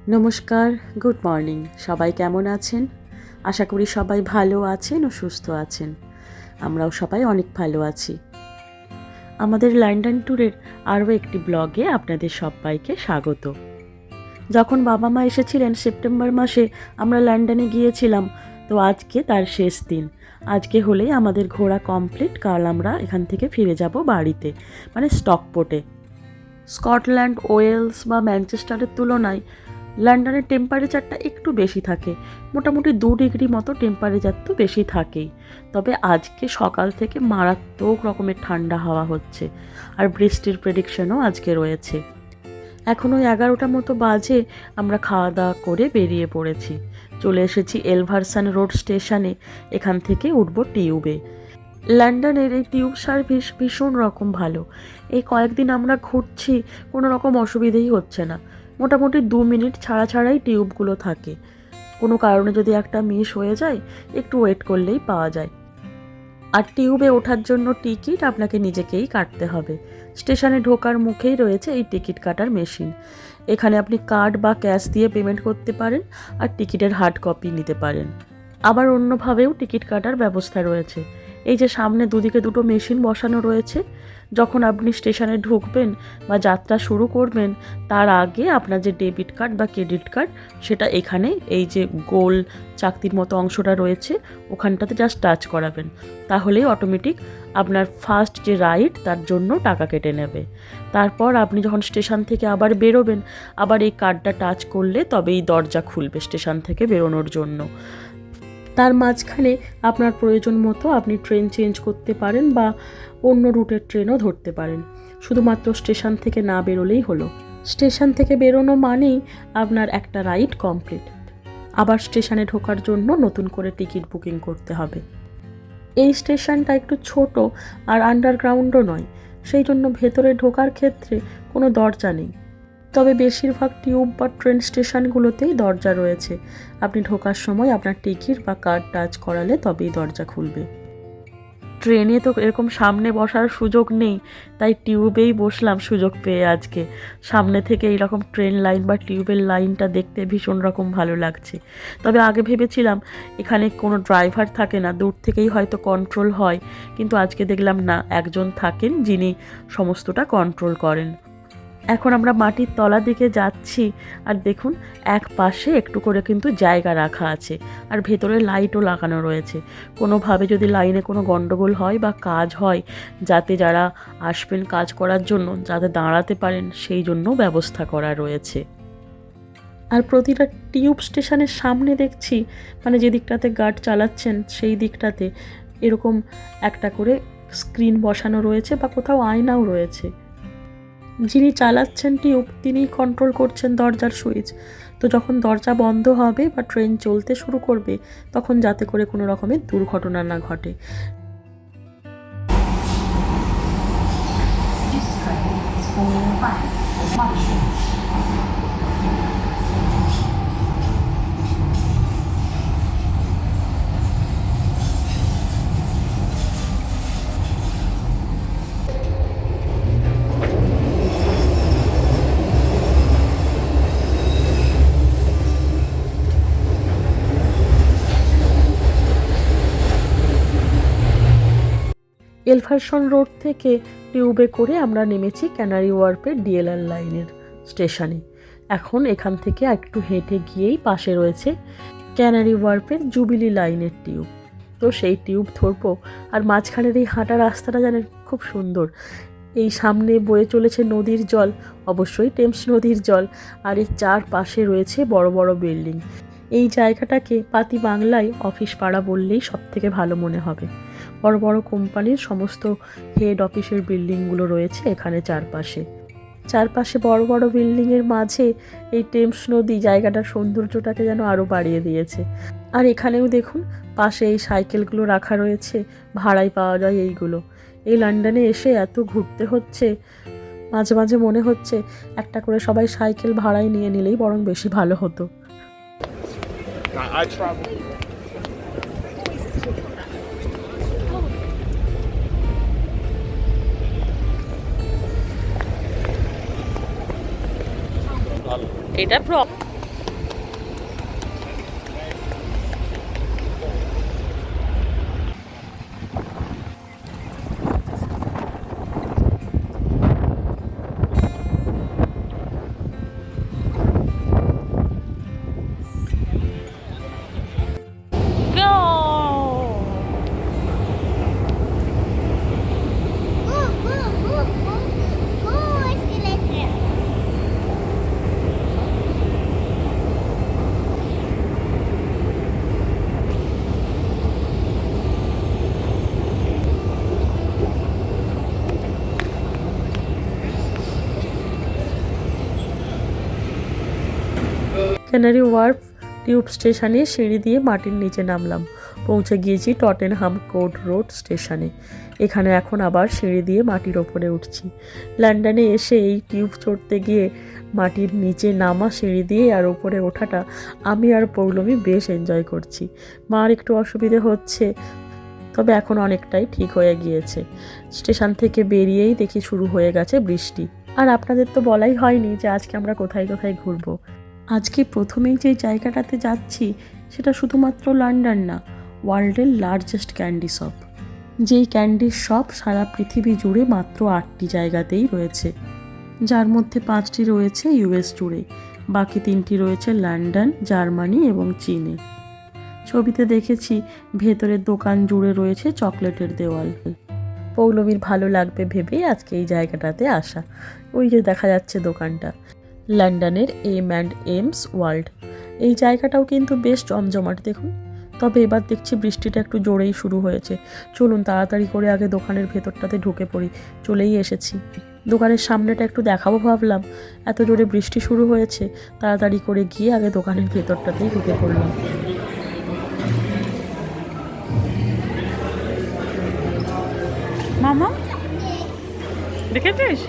নমস্কার, good morning. সবাই কেমন আছেন? আশা করি সবাই ভালো আছেন ও সুস্থ আছেন। আমরাও সবাই অনেক ভালো আছি। আমাদের লন্ডন ট্যুরের আরও একটি ব্লগে আপনাদের সবাইকে স্বাগত। যখন বাবা মা এসেছিলেন সেপ্টেম্বর মাসে আমরা লন্ডনে গিয়েছিলাম, তো আজকে তার শেষ দিন। আজকে হলেই আমাদের ঘোরা কমপ্লিট, কাল আমরা এখান থেকে ফিরে যাব বাড়িতে, মানে স্টকপোর্টে। স্কটল্যান্ড, ওয়েলস বা ম্যানচেস্টারের তুলনায় লন্ডনের টেম্পারেচারটা একটু বেশি থাকে, মোটামুটি 2 ডিগ্রি মতো টেম্পারেচার তো বেশি থাকেই। তবে আজকে সকাল থেকে মারাত্মক রকমের ঠান্ডা হাওয়া হচ্ছে, আর বৃষ্টির প্রেডিকশনও আজকে রয়েছে। এখন ওই 11টা মতো বাজে, আমরা খাওয়া দাওয়া করে বেরিয়ে পড়েছি। চলে এসেছি এলভারসান রোড স্টেশনে। এখান থেকে উঠব টিউবে। লন্ডনের এই টিউব সার্ভিস ভীষণ রকম ভালো। এই কয়েকদিন আমরা ঘুরছি, কোনো রকম অসুবিধেই হচ্ছে না। মোটামুটি 2 মিনিট ছাড়া ছাড়াই টিউবগুলো থাকে। কোনো কারণে যদি একটা মিস হয়ে যায়, একটু ওয়েট করলেই পাওয়া যায়। আর টিউবে ওঠার জন্য টিকিট আপনাকে নিজেকেই কাটতে হবে। স্টেশনে ঢোকার মুখেই রয়েছে এই টিকিট কাটার মেশিন। এখানে আপনি কার্ড বা ক্যাশ দিয়ে পেমেন্ট করতে পারেন, আর টিকিটের হার্ড কপি নিতে পারেন। আবার অন্যভাবেও টিকিট কাটার ব্যবস্থা রয়েছে। এই যে সামনে দুদিকে দুটো মেশিন বসানো রয়েছে, যখন আপনি স্টেশনে ঢুকবেন বা যাত্রা শুরু করবেন, তার আগে আপনার যে ডেবিট কার্ড বা ক্রেডিট কার্ড, সেটা এখানে এই যে গোল চাকতির মতো অংশটা রয়েছে, ওখানটাতে জাস্ট টাচ করাবেন। তাহলেই অটোমেটিক আপনার ফার্স্ট যে রাইড, তার জন্য টাকা কেটে নেবে। তারপর আপনি যখন স্টেশন থেকে আবার বেরোবেন, আবার এই কার্ডটা টাচ করলে তবেই দরজা খুলবে স্টেশন থেকে বেরোনোর জন্য। তার মাঝখানে আপনার প্রয়োজন মতো আপনি ট্রেন চেঞ্জ করতে পারেন বা অন্য রুটের ট্রেনও ধরতে পারেন। শুধুমাত্র স্টেশন থেকে না বেরোলেই হলো। স্টেশন থেকে বেরোনো মানেই আপনার একটা রাইড কমপ্লিট। আবার স্টেশনে ঢোকার জন্য নতুন করে টিকিট বুকিং করতে হবে। এই স্টেশনটা একটু ছোট আর আন্ডারগ্রাউন্ডও নয়, সেই জন্য ভেতরে ঢোকার ক্ষেত্রে কোনো দরজা নেই। তবে বেশিরভাগ টিউব বা ট্রেন স্টেশনগুলোতেই দরজা রয়েছে। আপনি ঢোকার সময় আপনার টিকিট বা কার্ড টাচ করালে তবেই দরজা খুলবে। ট্রেনে তো এরকম সামনে বসার সুযোগ নেই, তাই টিউবেই বসলাম সুযোগ পেয়ে আজকে। সামনে থেকে এইরকম ট্রেন লাইন বা টিউবের লাইনটা দেখতে ভীষণ রকম ভালো লাগছে। তবে আগে ভেবেছিলাম এখানে কোনো ড্রাইভার থাকে না, দূর থেকেই হয়তো কন্ট্রোল হয়, কিন্তু আজকে দেখলাম না, একজন থাকেন যিনি সমস্তটা কন্ট্রোল করেন। এখন আমরা মাটির তলা দিকে যাচ্ছি, আর দেখুন এক পাশে একটু করে কিন্তু জায়গা রাখা আছে, আর ভেতরে লাইটও লাগানো রয়েছে। কোনোভাবে যদি লাইনে কোনো গন্ডগোল হয় বা কাজ হয়, যাতে যারা আসবেন কাজ করার জন্য যাতে দাঁড়াতে পারেন, সেই জন্য ব্যবস্থা করা রয়েছে। আর প্রতিটা টিউব স্টেশনের সামনে দেখছি, মানে যে দিকটাতে গার্ড চালাচ্ছেন সেই দিকটাতে এরকম একটা করে স্ক্রিন বসানো রয়েছে বা কোথাও আয়নাও রয়েছে। যিনি চালাচ্ছেন টিউব, তিনিই কন্ট্রোল করছেন দরজার সুইচ। তো যখন দরজা বন্ধ হবে বা ট্রেন চলতে শুরু করবে, তখন যাতে করে কোনো রকমের দুর্ঘটনা না ঘটে। এলভারসন রোড থেকে টিউবে করে আমরা নেমেছি ক্যানারি ওয়ার্ফের ডিএলআর লাইনের স্টেশনে। এখন এখান থেকে একটু হেঁটে গিয়েই পাশে রয়েছে ক্যানারি ওয়ার্ফের জুবিলি লাইনের টিউব। তো সেই টিউব ধরবো। আর মাঝখানের এই হাঁটা রাস্তাটা জানেন খুব সুন্দর। এই সামনে বয়ে চলেছে নদীর জল, অবশ্যই টেমস নদীর জল, আর এর চারপাশে রয়েছে বড় বড় বিল্ডিং। এই জায়গাটাকে পাতি বাংলায় অফিস পাড়া বললেই সবথেকে ভালো মনে হবে। বড় বড় কোম্পানির সমস্ত হেড অফিসের বিল্ডিংগুলো রয়েছে এখানে চারপাশে। চারপাশে বড় বড় বিল্ডিংয়ের মাঝে এই টেমস নদী জায়গাটার সৌন্দর্যটাকে যেন আরও বাড়িয়ে দিয়েছে। আর এখানেও দেখুন পাশে এই সাইকেলগুলো রাখা রয়েছে, ভাড়ায় পাওয়া যায় এইগুলো। এই লন্ডনে এসে এত ঘুরতে হচ্ছে, মাঝে মাঝে মনে হচ্ছে একটা করে সবাই সাইকেল ভাড়ায় নিয়ে নিলেই বরং বেশি ভালো হতো। এটা ক্যানারি ওয়ার্ফ টিউব স্টেশনে সিঁড়ি দিয়ে মাটির নিচে নামলাম। পৌঁছে গিয়েছি টটেনহাম কোর্ট রোড স্টেশনে। এখানে এখন আবার সিঁড়ি দিয়ে মাটির ওপরে উঠছি। লন্ডনে এসে এই টিউব চড়তে গিয়ে মাটির নিচে নামা সিঁড়ি দিয়ে আর ওপরে ওঠাটা আমি আর পৌলমী বেশ এনজয় করছি। মার একটু অসুবিধে হচ্ছে, তবে এখন অনেকটাই ঠিক হয়ে গিয়েছে। স্টেশন থেকে বেরিয়েই দেখি শুরু হয়ে গেছে বৃষ্টি। আর আপনাদের তো বলাই হয়নি যে আজকে আমরা কোথায় কোথায় ঘুরবো। আজকে প্রথমেই যে জায়গাটাতে যাচ্ছি সেটা শুধুমাত্র লন্ডন না, ওয়ার্ল্ডের লার্জেস্ট ক্যান্ডি শপ। যেই ক্যান্ডির শপ সারা পৃথিবী জুড়ে মাত্র 8টি জায়গাতেই রয়েছে, যার মধ্যে 5টি রয়েছে ইউএস জুড়ে, বাকি 3টি রয়েছে লন্ডন, জার্মানি এবং চীনে। ছবিতে দেখেছি ভেতরের দোকান জুড়ে রয়েছে চকলেটের দেওয়াল। পৌলমীর ভালো লাগবে ভেবেই আজকে এই জায়গাটাতে আসা। ওই যে দেখা যাচ্ছে দোকানটা, লন্ডনের M&M's ওয়ার্ল্ড। এই জায়গাটাও কিন্তু বেশ জমজমাট দেখুন। তবে এবার দেখছি বৃষ্টিটা একটু জোরেই শুরু হয়েছে। চলুন তাড়াতাড়ি করে আগে দোকানের ভেতরটাতে ঢুকে পড়ি। চলেই এসেছি। দোকানের সামনেটা একটু দেখাবো ভাবলাম, এত জোরে বৃষ্টি শুরু হয়েছে, তাড়াতাড়ি করে গিয়ে আগে দোকানের ভেতরটাতেই ঢুকে পড়লাম। মামা দেখেছিস?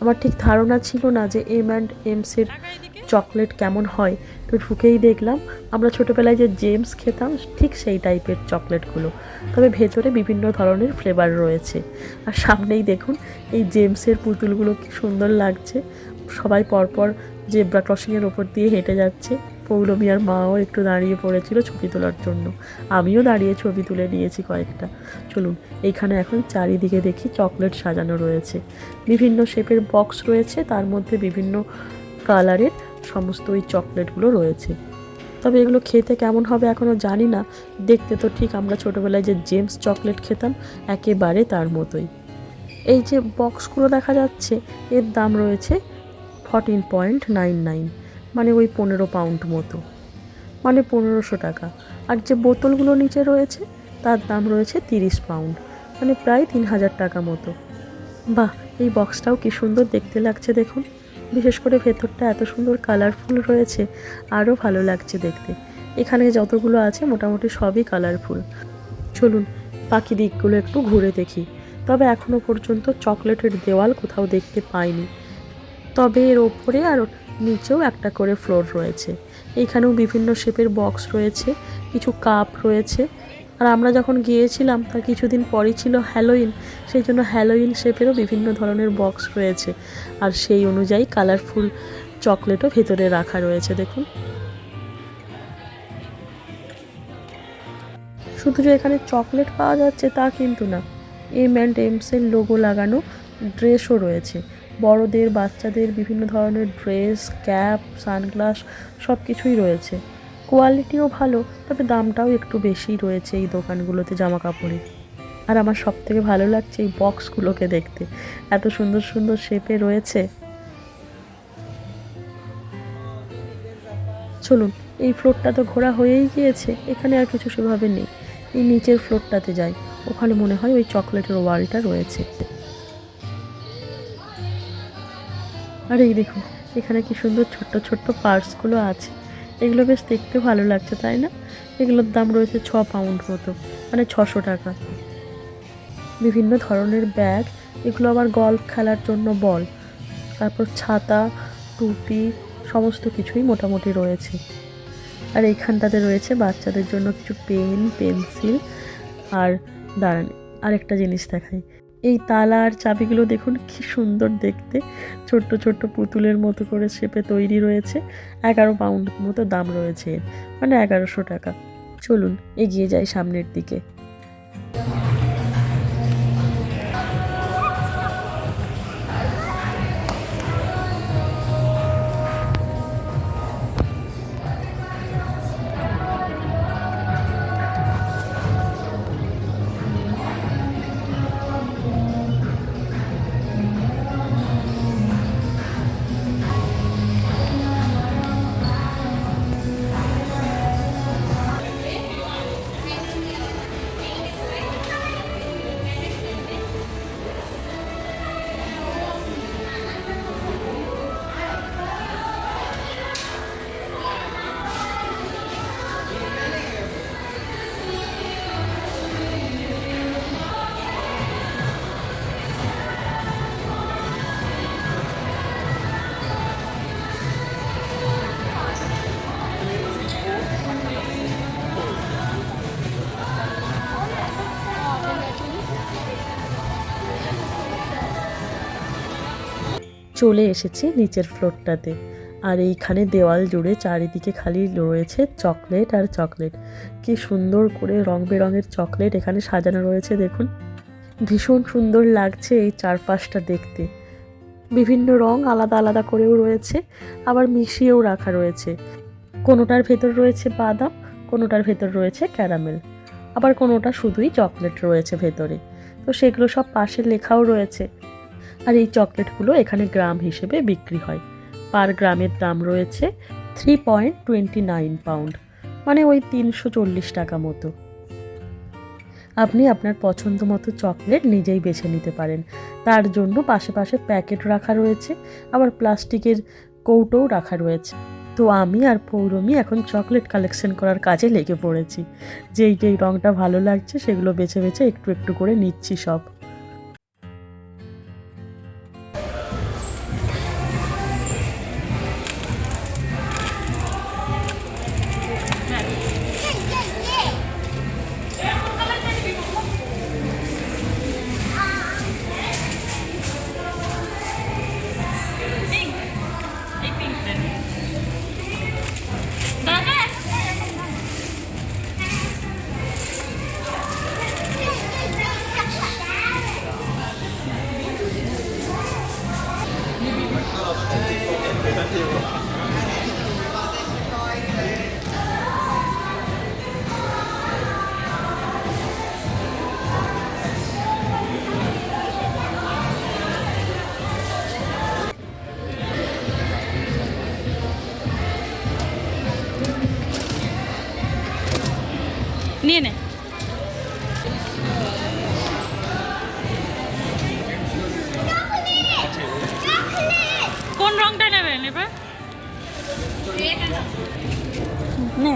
আমার ঠিক ধারণা ছিল না যে M&M's-এর চকলেট কেমন হয়, তো ঢুকেই দেখলাম আমরা ছোটোবেলায় যে জেমস খেতাম ঠিক সেই টাইপের চকলেটগুলো, তবে ভেতরে বিভিন্ন ধরনের ফ্লেভার রয়েছে। আর সামনেই দেখুন এই জেমসের পুতুলগুলো কি সুন্দর লাগছে। সবাই পরপর জেব্রা ক্রসিংয়ের ওপর দিয়ে হেঁটে যাচ্ছে। পৌলমী আর মাও একটু দাঁড়িয়ে পড়েছিল ছবি তোলার জন্য, আমিও দাঁড়িয়ে ছবি তুলে নিয়েছি কয়েকটা। চলুন, এইখানে এখন চারিদিকে দেখি চকলেট সাজানো রয়েছে, বিভিন্ন শেপের বক্স রয়েছে, তার মধ্যে বিভিন্ন কালারের সমস্ত ওই চকলেটগুলো রয়েছে। তবে এগুলো খেতে কেমন হবে এখনও জানি না, দেখতে তো ঠিক আমরা ছোটোবেলায় যে জেমস চকলেট খেতাম একেবারে তার মতোই। এই যে বক্সগুলো দেখা যাচ্ছে এর দাম রয়েছে 14.99, মানে ওই 15 পাউন্ড মতো, মানে 1500 টাকা। আর যে বোতলগুলো নিচে রয়েছে তার দাম রয়েছে 30 পাউন্ড, মানে প্রায় 3000 টাকা মতো। বাহ, এই বক্সটাও কি সুন্দর দেখতে লাগছে দেখুন। বিশেষ করে ভেতরটা এত সুন্দর কালারফুল রয়েছে, আরও ভালো লাগছে দেখতে। এখানে যতগুলো আছে মোটামুটি সবই কালারফুল। চলুন বাকি দিকগুলো একটু ঘুরে দেখি। তবে এখনও পর্যন্ত চকলেটের দেওয়াল কোথাও দেখতে পাইনি, তবে এর ওপরে আর নিচেও একটা করে ফ্লোর রয়েছে। এইখানেও বিভিন্ন শেপের বক্স রয়েছে, কিছু কাপ রয়েছে। আর আমরা যখন গিয়েছিলাম তার কিছুদিন পরই ছিল হ্যালোইন, সেই জন্য হ্যালোইন শেপেরও বিভিন্ন ধরনের বক্স রয়েছে, আর সেই অনুযায়ী কালারফুল চকলেটও ভেতরে রাখা রয়েছে দেখুন। শুধু যে এখানে চকলেট পাওয়া যাচ্ছে তা কিন্তু না, M&M's-এর লোগো লাগানো ড্রেসও রয়েছে। বড়দের বাচ্চাদের বিভিন্ন ধরনের ড্রেস, ক্যাপ, সানগ্লাস সব কিছুই রয়েছে। কোয়ালিটিও ভালো, তবে দামটাও একটু বেশি রয়েছে এই দোকানগুলোতে জামা কাপড়ের। আর আমার সবথেকে ভালো লাগছে এই বক্সগুলোকে দেখতে, এত সুন্দর সুন্দর শেপে রয়েছে। চলুন, এই ফ্লোরটা তো ঘোরা হয়েই গিয়েছে, এখানে আর কিছু সেভাবে নেই। এই নিচের ফ্লোরটাতে যাই, ওখানে মনে হয় ওই চকলেটের ওয়ালটা রয়েছে। আর এই দেখুন এখানে কি সুন্দর ছোট্ট ছোট্ট পার্সগুলো আছে, এগুলো বেশ দেখতে ভালো লাগছে তাই না? এগুলোর দাম রয়েছে 6 পাউন্ড মতো, মানে 600 টাকা। বিভিন্ন ধরনের ব্যাগ, এগুলো আবার গল্ফ খেলার জন্য বল, তারপর ছাতা, টুপি সমস্ত কিছুই মোটামুটি রয়েছে। আর এইখানটাতে রয়েছে বাচ্চাদের জন্য কিছু পেন, পেন্সিল। আর দাঁড়ান আরেকটা জিনিস দেখাই, এই তালা আর চাবিগুলো দেখুন কি সুন্দর দেখতে, ছোট্ট ছোট্ট পুতুলের মতো করে শেপে তৈরি রয়েছে। 11 পাউন্ড মতো দাম রয়েছে, মানে 1100 টাকা। চলুন এগিয়ে যাই সামনের দিকে। চলে এসেছি নিচের ফ্লোরটাতে। আর এইখানে দেওয়াল জুড়ে চারিদিকে খালি রয়েছে চকলেট আর চকলেট। কি সুন্দর করে রং বেরঙের চকলেট এখানে সাজানো রয়েছে দেখুন। ভীষণ সুন্দর লাগছে এই চারপাশটা দেখতে। বিভিন্ন রং আলাদা আলাদা করেও রয়েছে, আবার মিশিয়েও রাখা রয়েছে। কোনোটার ভেতর রয়েছে বাদাম, কোনোটার ভেতর রয়েছে ক্যারামেল, আবার কোনোটা শুধুই চকলেট রয়েছে ভেতরে। তো সেগুলো সব পাশে লেখাও রয়েছে। আর এই চকলেটগুলো এখানে গ্রাম হিসেবে বিক্রি হয়। পার গ্রামের দাম রয়েছে 3.29 পাউন্ড, মানে ওই 340 টাকা মতো। আপনি আপনার পছন্দ মতো চকলেট নিজেই বেছে নিতে পারেন। তার জন্য পাশে পাশে প্যাকেট রাখা রয়েছে, আবার প্লাস্টিকের কৌটোও রাখা রয়েছে। তো আমি আর পৌলমী এখন চকলেট কালেকশন করার কাজে লেগে পড়েছি। যেই যেই রঙটা ভালো লাগছে সেগুলো বেছে বেছে একটু একটু করে নিচ্ছি সব। নিয়ে নে। কোন রংটা নেবেন এবার? নে।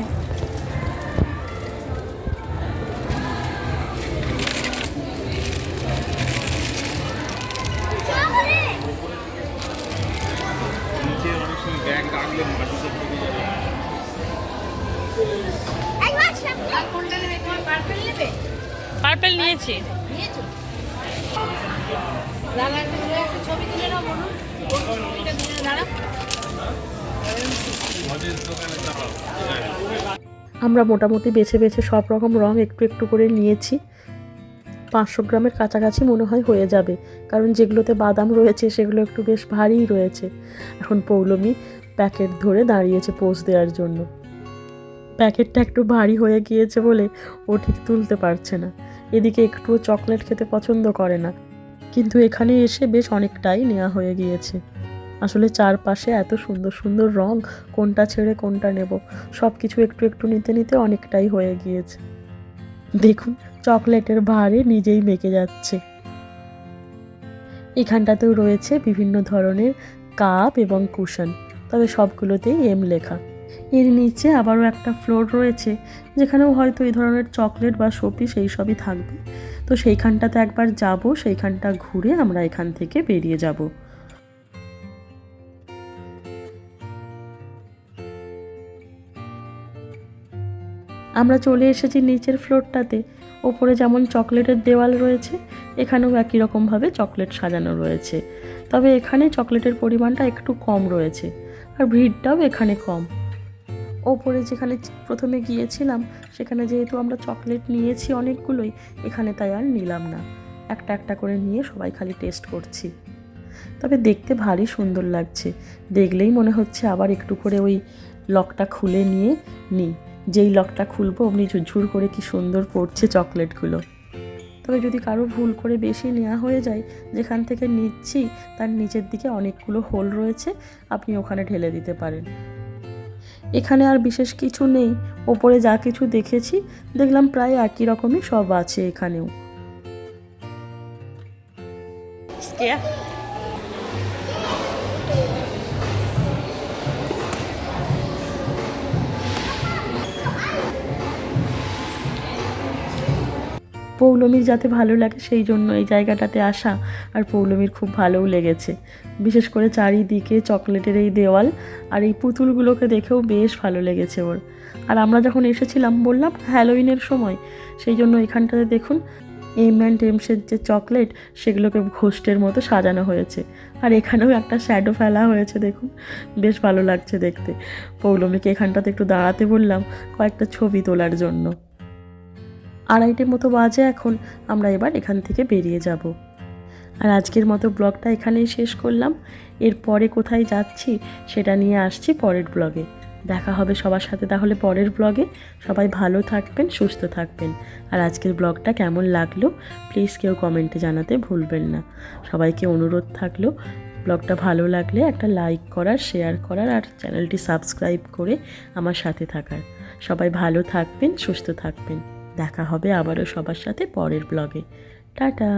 পার্পেল নিয়েছি। আমরা মোটামুটি বেছে বেছে সব রকম রং একটু একটু করে নিয়েছি। 500 গ্রামের কাছাকাছি মনে হয় হয়ে যাবে, কারণ যেগুলোতে বাদাম রয়েছে সেগুলো একটু বেশ ভারীই রয়েছে। এখন পৌলমী প্যাকেট ধরে দাঁড়িয়েছে পোজ দেওয়ার জন্য। প্যাকেটটা একটু ভারী হয়ে গিয়েছে বলে ও ঠিক তুলতে পারছে না। এদিকে একটুও চকলেট খেতে পছন্দ করে না, কিন্তু এখানে এসে বেশ অনেকটাই নেওয়া হয়ে গিয়েছে। আসলে চারপাশে এত সুন্দর সুন্দর রং, কোনটা ছেড়ে কোনটা নেব, সব কিছু একটু একটু নিতে নিতে অনেকটাই হয়ে গিয়েছে। দেখুন চকলেটের ভারে নিজেই মেকে যাচ্ছে। এখানটাতেও রয়েছে বিভিন্ন ধরনের কাপ এবং কুশন, তবে সবগুলোতেই এম লেখা। এর নিচে আবারও একটা ফ্লোর রয়েছে, যেখানেও হয়তো এই ধরনের চকলেট বা শোপিস এই সবই থাকবে। তো সেইখানটাতে একবার যাব, সেইখানটা ঘুরে আমরা এখান থেকে বেরিয়ে যাব। আমরা চলে এসেছি নিচের ফ্লোরটাতে। ওপরে যেমন চকলেটের দেওয়াল রয়েছে, এখানেও একই রকমভাবে চকলেট সাজানো রয়েছে। তবে এখানে চকলেটের পরিমাণটা একটু কম রয়েছে, আর ভিড়টাও এখানে কম। ওপরে যেখানে প্রথমে গিয়েছিলাম সেখানে যেহেতু আমরা চকলেট নিয়েছি অনেকগুলোই, এখানে তাই আর নিলাম না। একটা একটা করে নিয়ে সবাই খালি টেস্ট করছি। তবে দেখতে ভারী সুন্দর লাগছে, দেখলেই মনে হচ্ছে আবার একটু করে ওই লকটা খুলে নিয়ে নিই। যেই লকটা খুলবো অমনি ঝুরঝুর করে কি সুন্দর পড়ছে চকলেটগুলো। তবে যদি কারো ভুল করে বেশি নেওয়া হয়ে যায়, যেখান থেকে নিচ্ছি তার নিচের দিকে অনেকগুলো হোল রয়েছে, আপনি ওখানে ঢেলে দিতে পারেন। এখানে আর বিশেষ কিছু নেই, ওপরে যা কিছু দেখেছি দেখলাম প্রায় একই রকমই সব আছে এখানেও। পৌলমীর যাতে ভালো লাগে সেই জন্য এই জায়গাটাতে আসা, আর পৌলমীর খুব ভালোও লেগেছে। বিশেষ করে চারিদিকে চকলেটের এই দেওয়াল আর এই পুতুলগুলোকে দেখেও বেশ ভালো লেগেছে ওর। আর আমরা যখন এসেছিলাম বললাম হ্যালোউইনের সময়, সেই জন্য এখানটাতে দেখুন M&M's-এর যে চকলেট সেগুলোকে ঘোস্টের মতো সাজানো হয়েছে। আর এখানেও একটা শ্যাডো ফেলা হয়েছে, দেখুন বেশ ভালো লাগছে দেখতে। পৌলমীকে এখানটাতে একটু দাঁড়াতে বললাম কয়েকটা ছবি তোলার জন্য। 2:30 মতো বাজে এখন, আমরা এবার এখান থেকে বেরিয়ে যাব। আর আজকের মতো ব্লগটা এখানেই শেষ করলাম। এরপরে কোথায় যাচ্ছি সেটা নিয়ে আসছি পরের ব্লগে। দেখা হবে সবার সাথে তাহলে পরের ব্লগে। সবাই ভালো থাকবেন, সুস্থ থাকবেন। আর আজকের ব্লগটা কেমন লাগলো প্লিজ কেউ কমেন্টে জানাতে ভুলবেন না। সবাইকে অনুরোধ থাকলো, ব্লগটা ভালো লাগলে একটা লাইক করার, শেয়ার করার আর চ্যানেলটি সাবস্ক্রাইব করে আমার সাথে থাকার। সবাই ভালো থাকবেন, সুস্থ থাকবেন। দেখা হবে আবারও সবার সাথে পরের ব্লগে। টাটা।